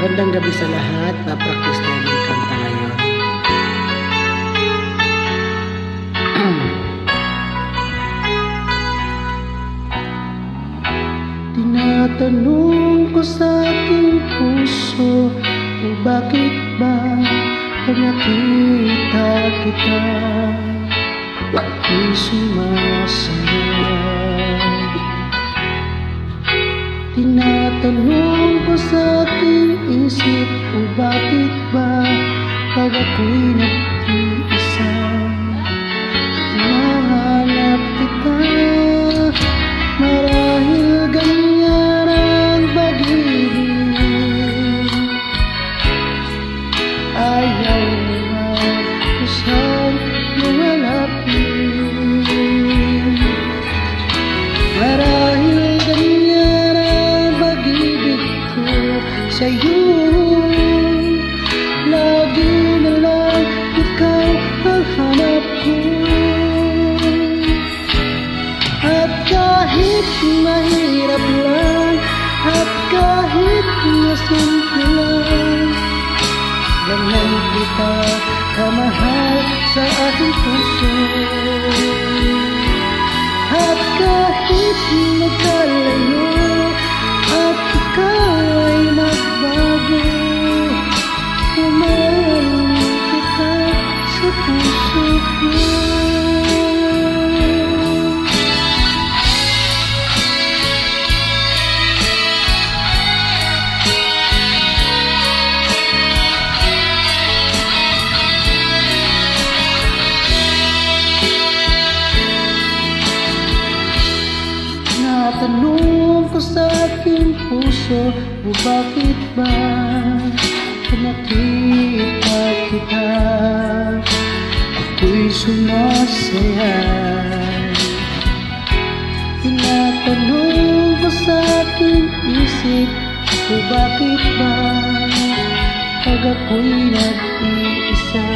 Magandang gabi sa lahat. Papractice tayo ng kanta ngayon. Tinatanong ko sa aking puso kung bakit ba pag nakita kita ako'y sumasaya. Tinatanong ko sa aking isip kung bakit ba pag ako'y nag-iisa hinahanap kita. Marahil ganyan ang pag-ibig, ayaw naman ko siyang lumalapit. Marahil ganyan ang pag-ibig ko sa'yo, lagi na lang ikaw ang hanap ko. At kahit mahirap lang, at kahit na simple lang, ganyan kita kamahal sa aking puso. At kahit magkalayo at ikaw ay nagbago, umayaw kita sa puso ko. Tanong ko sa aking puso kung bakit ba kung nakita kita ako'y sumasaya. Tinatanong ko sa aking isip kung bakit ba pag ako'y nag-iisa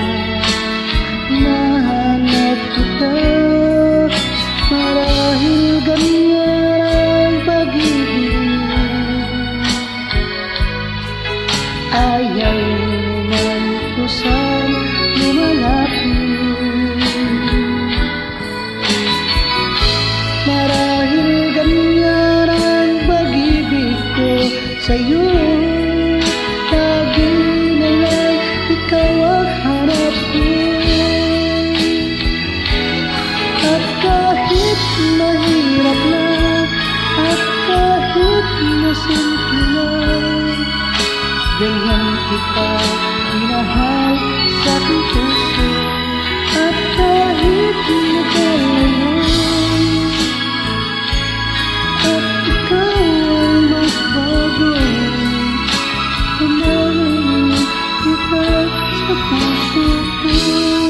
nahanap kita. Marahil ganyan ayaw naman ko saan lumalapit. Marahil ganyan ang pag-ibig ko sa'yo, lagi na lang ikaw ang hanap ko. At kahit mahirap lang, at kahit na simple lang, ganyan kita